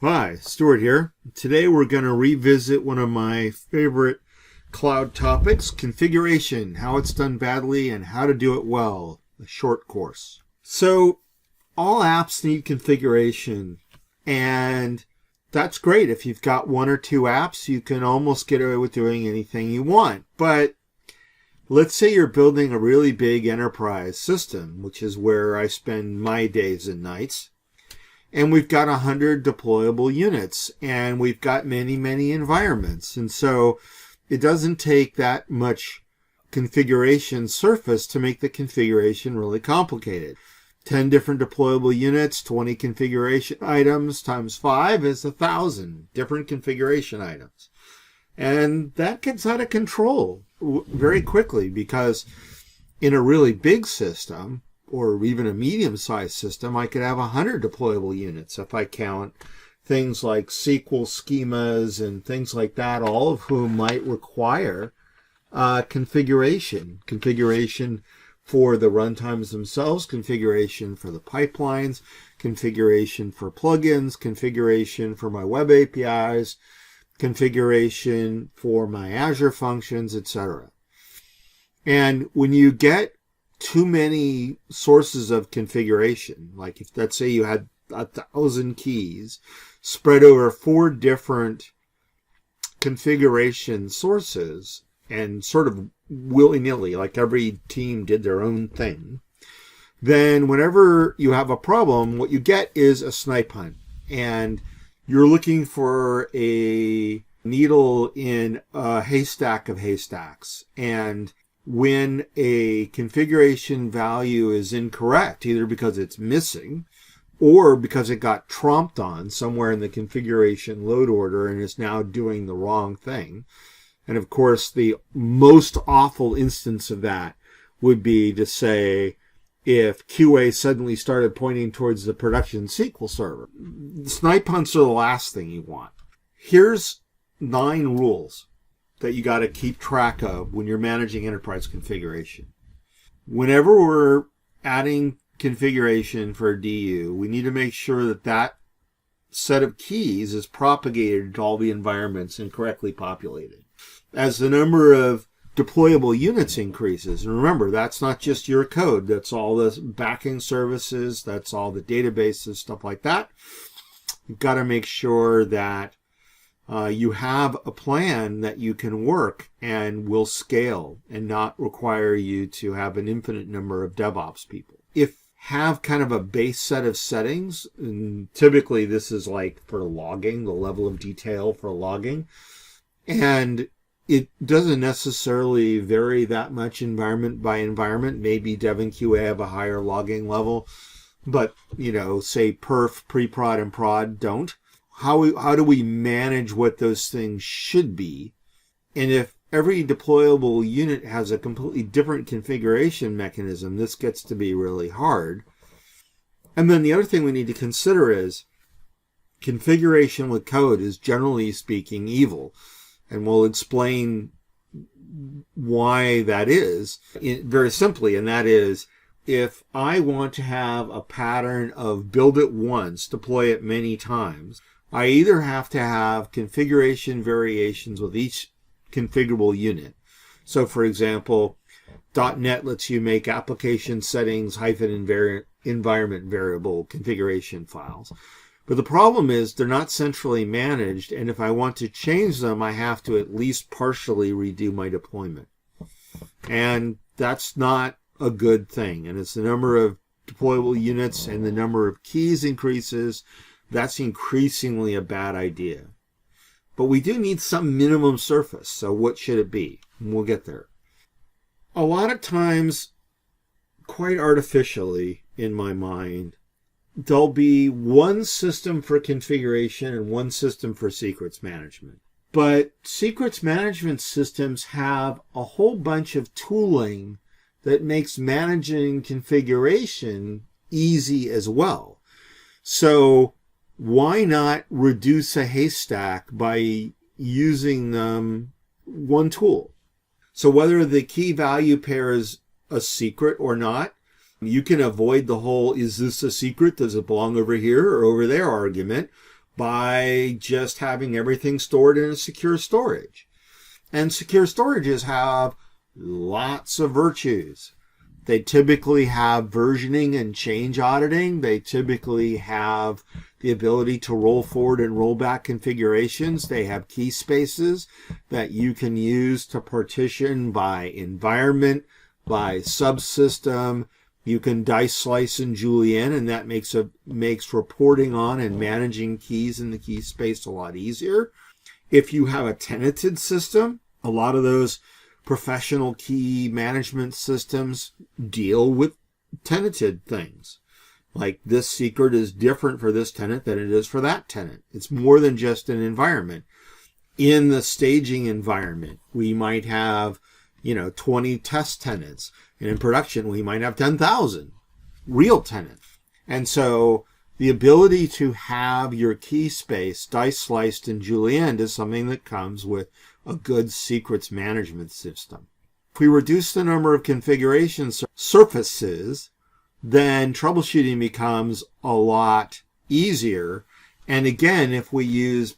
Hi, Stuart here. Today we're going to revisit one of my favorite cloud topics, configuration, how it's done badly and how to do it well, a short course. So all apps need configuration, and that's great. If you've got one or two apps, you can almost get away with doing anything you want. But let's say you're building a really big enterprise system, which is where I spend my days and nights. And we've got 100 deployable units, and we've got many environments. And so it doesn't take that much configuration surface to make the configuration really complicated. 10 different deployable units, 20 configuration items times 5 is 1,000 different configuration items. And that gets out of control very quickly, because in a really big system, or even a medium-sized system, I could have 100 deployable units if I count things like SQL schemas and things like that, all of whom might require configuration. Configuration for the runtimes themselves, configuration for the pipelines, configuration for plugins, configuration for my web APIs, configuration for my Azure functions, etc. And when you get too many sources of configuration, like if let's say you had 1,000 keys spread over 4 different configuration sources and sort of willy-nilly, like every team did their own thing, then whenever you have a problem, what you get is a snipe hunt, and you're looking for a needle in a haystack of haystacks. And when a configuration value is incorrect, either because it's missing or because it got tromped on somewhere in the configuration load order and is now doing the wrong thing. And of course, the most awful instance of that would be to say if QA suddenly started pointing towards the production SQL server. Snipe hunts are the last thing you want. Here's 9 rules that you got to keep track of when you're managing enterprise configuration. Whenever we're adding configuration for a DU, we need to make sure that that set of keys is propagated to all the environments and correctly populated. As the number of deployable units increases, and remember, that's not just your code, that's all the backing services, that's all the databases, stuff like that. You've got to make sure that you have a plan that you can work and will scale and not require you to have an infinite number of DevOps people. If have kind of a base set of settings, and typically this is like for logging, the level of detail for logging, and it doesn't necessarily vary that much environment by environment. Maybe Dev and QA have a higher logging level, but, say perf, pre-prod, and prod don't. How do we manage what those things should be? And if every deployable unit has a completely different configuration mechanism, this gets to be really hard. And then the other thing we need to consider is configuration with code is, generally speaking, evil. And we'll explain why that is very simply, and that is, if I want to have a pattern of build it once, deploy it many times, I either have to have configuration variations with each configurable unit. So for example, .NET lets you make application settings -environment variable configuration files. But the problem is they're not centrally managed, and if I want to change them, I have to at least partially redo my deployment. And that's not a good thing. And as the number of deployable units and the number of keys increases, that's increasingly a bad idea. But we do need some minimum surface, so what should it be? And we'll get there. A lot of times, quite artificially in my mind, there'll be one system for configuration and one system for secrets management. But secrets management systems have a whole bunch of tooling that makes managing configuration easy as well. So why not reduce a haystack by using one tool? So whether the key value pair is a secret or not, you can avoid the whole, is this a secret? Does it belong over here or over there argument? by just having everything stored in a secure storage. And secure storages have lots of virtues. They typically have versioning and change auditing. They typically have the ability to roll forward and roll back configurations. They have key spaces that you can use to partition by environment, by subsystem. You can dice, slice, and Julienne, and that makes reporting on and managing keys in the key space a lot easier. If you have a tenanted system, a lot of those professional key management systems deal with tenanted things. Like this secret is different for this tenant than it is for that tenant. It's more than just an environment. In the staging environment, we might have, 20 test tenants. And in production, we might have 10,000 real tenants. And so the ability to have your key space dice sliced and julienned is something that comes with a good secrets management system. If we reduce the number of configuration surfaces, then troubleshooting becomes a lot easier. And again, if we use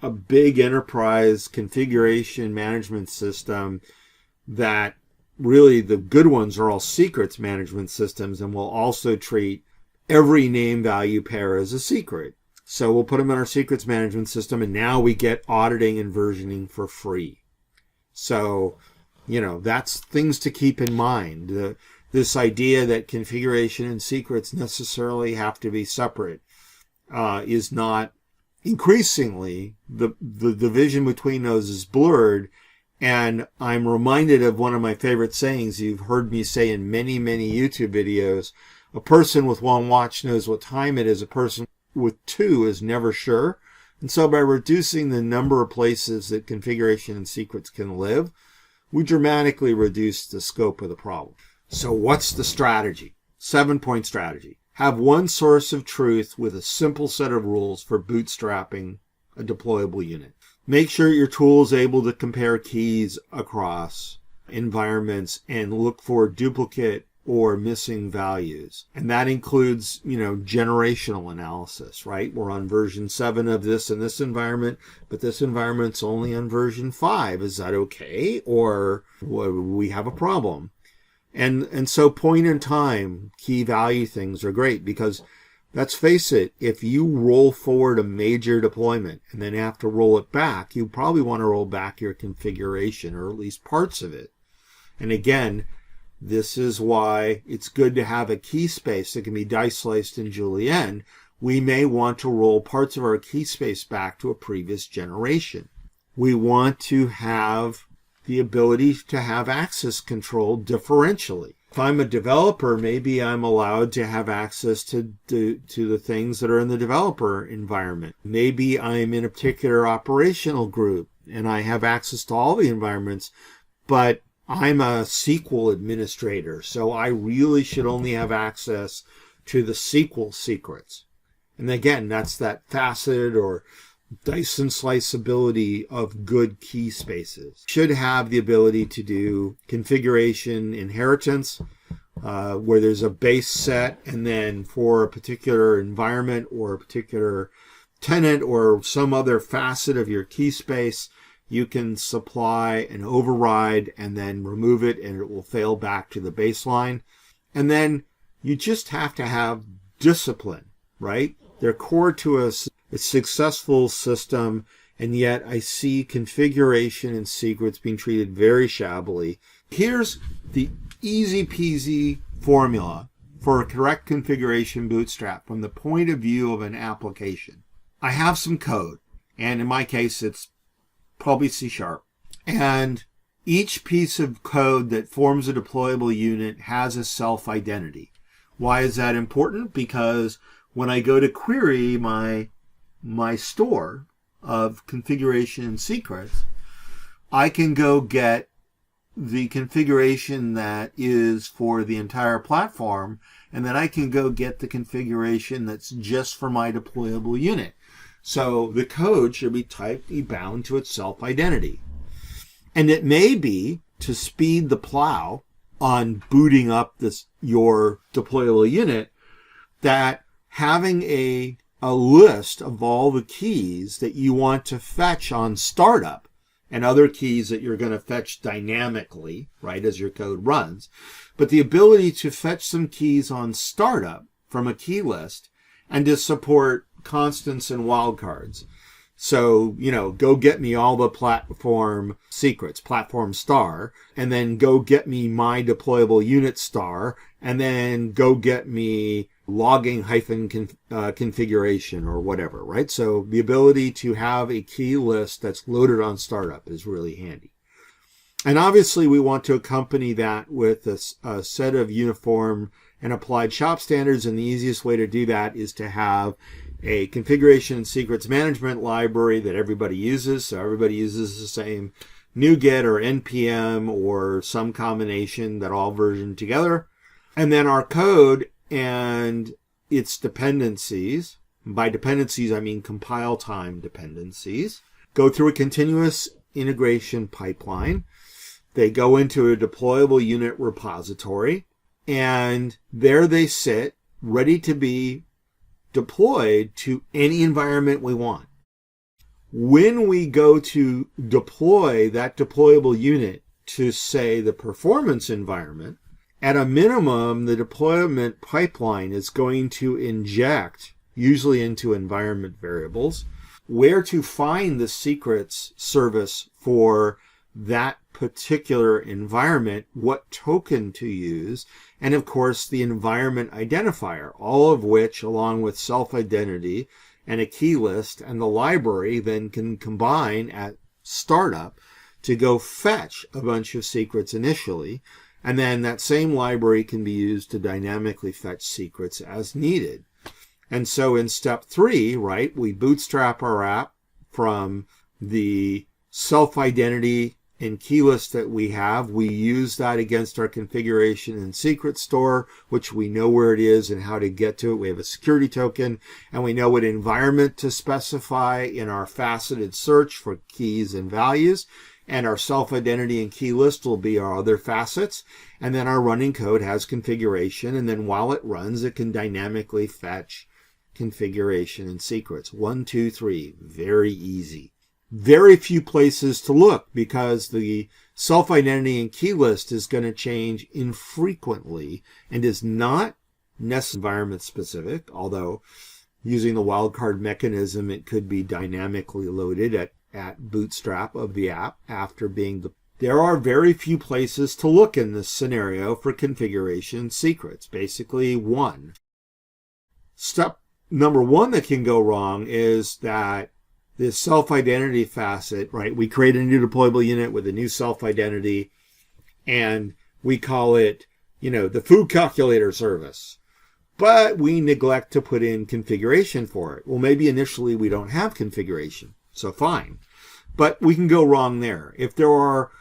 a big enterprise configuration management system, that really the good ones are all secrets management systems, and we'll also treat every name value pair as a secret. So we'll put them in our secrets management system, and now we get auditing and versioning for free. So, that's things to keep in mind. This idea that configuration and secrets necessarily have to be separate is not. Increasingly, the division between those is blurred. And I'm reminded of one of my favorite sayings you've heard me say in many, many YouTube videos. A person with one watch knows what time it is. A person with two is never sure. And so by reducing the number of places that configuration and secrets can live, we dramatically reduce the scope of the problem. So what's the strategy? 7-point strategy. Have one source of truth with a simple set of rules for bootstrapping a deployable unit. Make sure your tool is able to compare keys across environments and look for duplicate or missing values. And that includes, generational analysis, right? We're on version 7 of this in this environment, but this environment's only on version 5. Is that okay? Or we have a problem? And so point in time, key value things are great because let's face it, if you roll forward a major deployment and then have to roll it back, you probably want to roll back your configuration or at least parts of it. And again, this is why it's good to have a key space that can be dice sliced in Julienne. We may want to roll parts of our key space back to a previous generation. We want to have the ability to have access control differentially. If I'm a developer, maybe I'm allowed to have access to the things that are in the developer environment. Maybe I'm in a particular operational group and I have access to all the environments, but I'm a SQL administrator, so I really should only have access to the SQL secrets. And again, that's that facet or dice and slice ability of good key spaces. Should have the ability to do configuration inheritance, where there's a base set, and then for a particular environment or a particular tenant or some other facet of your key space, you can supply an override and then remove it, and it will fail back to the baseline. And then you just have to have discipline, right? They're core to a successful system, and yet I see configuration and secrets being treated very shabbily. Here's the easy peasy formula for a correct configuration bootstrap from the point of view of an application. I have some code, and in my case, it's probably C#. And each piece of code that forms a deployable unit has a self-identity. Why is that important? Because when I go to query my store of configuration and secrets, I can go get the configuration that is for the entire platform, and then I can go get the configuration that's just for my deployable unit. So the code should be tightly bound to its self-identity. And it may be to speed the plow on booting up your deployable unit that having a a list of all the keys that you want to fetch on startup and other keys that you're going to fetch dynamically, right, as your code runs. But the ability to fetch some keys on startup from a key list and to support constants and wildcards. So, go get me all the platform secrets, platform star, and then go get me my deployable unit star, and then go get me logging hyphen configuration or whatever, right? So the ability to have a key list that's loaded on startup is really handy. And obviously we want to accompany that with a set of uniform and applied shop standards. And the easiest way to do that is to have a configuration and secrets management library that everybody uses. So everybody uses the same NuGet or NPM or some combination that all version together. And then our code and its dependencies, by dependencies I mean compile time dependencies, go through a continuous integration pipeline. They go into a deployable unit repository, and there they sit ready to be deployed to any environment we want. When we go to deploy that deployable unit to, say, the performance environment, at a minimum, the deployment pipeline is going to inject, usually into environment variables, where to find the secrets service for that particular environment, what token to use, and of course the environment identifier, all of which, along with self-identity and a key list and the library, then can combine at startup to go fetch a bunch of secrets initially. And then that same library can be used to dynamically fetch secrets as needed. And so in step 3, right, we bootstrap our app from the self-identity and key list that we have. We use that against our configuration and secret store, which we know where it is and how to get to it. We have a security token, and we know what environment to specify in our faceted search for keys and values. And our self-identity and key list will be our other facets. And then our running code has configuration. And then while it runs, it can dynamically fetch configuration and secrets. 1, 2, 3. Very easy. Very few places to look because the self-identity and key list is going to change infrequently and is not necessarily environment specific, although using the wildcard mechanism, it could be dynamically loaded at bootstrap of the app after being There are very few places to look in this scenario for configuration secrets. Basically, one. Step number 1 that can go wrong is that this self-identity facet, right? We create a new deployable unit with a new self-identity, and we call it, the food calculator service. But we neglect to put in configuration for it. Well, maybe initially we don't have configuration, so fine. But we can go wrong there. If there are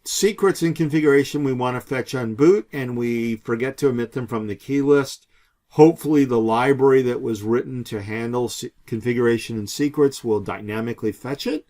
secrets in configuration we want to fetch on boot and we forget to omit them from the key list, hopefully the library that was written to handle configuration and secrets will dynamically fetch it.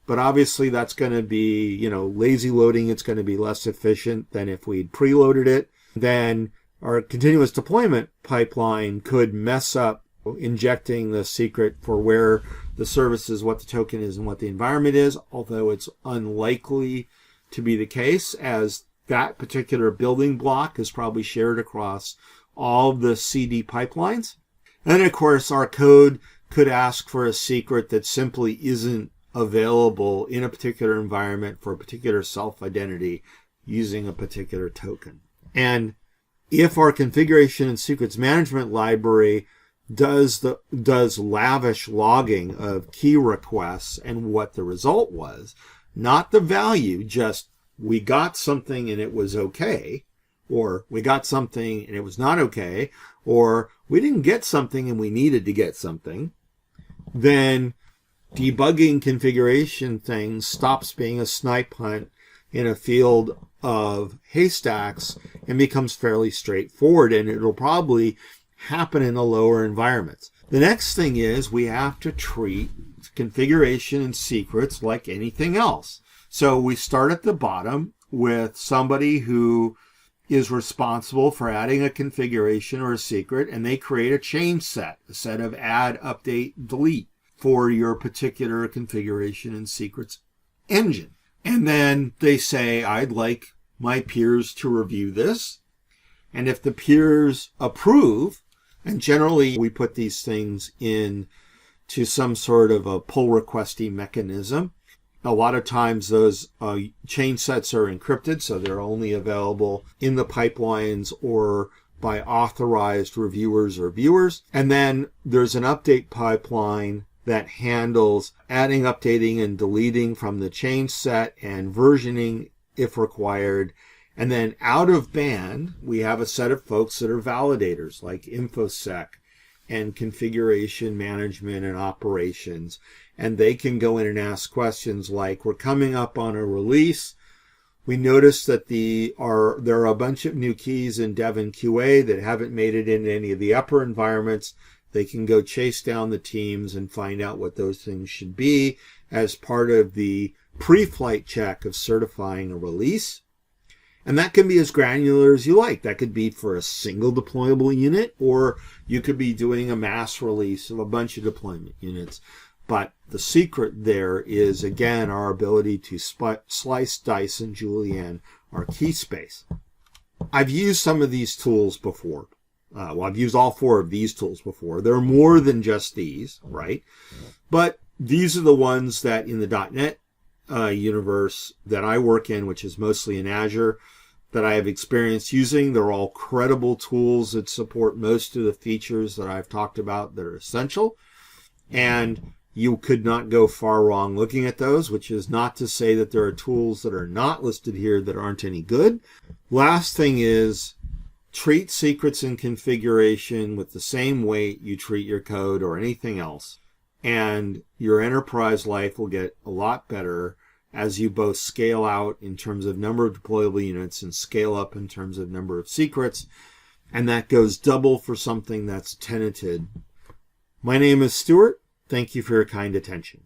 But obviously that's going to be, lazy loading. It's going to be less efficient than if we'd preloaded it. Then our continuous deployment pipeline could mess up injecting the secret for where the service is, what the token is, and what the environment is, although it's unlikely to be the case, as that particular building block is probably shared across all the CD pipelines. And of course, our code could ask for a secret that simply isn't available in a particular environment for a particular self-identity using a particular token. And if our configuration and secrets management library does lavish logging of key requests and what the result was, not the value, just we got something and it was okay, or we got something and it was not okay, or we didn't get something and we needed to get something, then debugging configuration things stops being a snipe hunt in a field of haystacks and becomes fairly straightforward, and it'll probably happen in the lower environments. The next thing is we have to treat configuration and secrets like anything else. So we start at the bottom with somebody who is responsible for adding a configuration or a secret, and they create a change set, a set of add, update, delete for your particular configuration and secrets engine. And then they say, I'd like my peers to review this. And if the peers approve, and generally we put these things in to some sort of a pull requesting mechanism. A lot of times those change sets are encrypted, so they're only available in the pipelines or by authorized reviewers or viewers. And then there's an update pipeline that handles adding, updating, and deleting from the change set and versioning if required. And then out of band, we have a set of folks that are validators like InfoSec and configuration management and operations. And they can go in and ask questions like, we're coming up on a release. We noticed that there are a bunch of new keys in Dev and QA that haven't made it into any of the upper environments. They can go chase down the teams and find out what those things should be as part of the pre-flight check of certifying a release. And that can be as granular as you like. That could be for a single deployable unit, or you could be doing a mass release of a bunch of deployment units. But the secret there is, again, our ability to slice, dice, and julienne our key space. I've used some of these tools before. I've used all 4 of these tools before. There are more than just these, right? But these are the ones that in the .NET universe that I work in, which is mostly in Azure, that I have experience using. They're all credible tools that support most of the features that I've talked about that are essential. And you could not go far wrong looking at those, which is not to say that there are tools that are not listed here that aren't any good. Last thing is, treat secrets and configuration with the same weight you treat your code or anything else. And your enterprise life will get a lot better as you both scale out in terms of number of deployable units and scale up in terms of number of secrets. And that goes double for something that's tenanted. My name is Stuart. Thank you for your kind attention.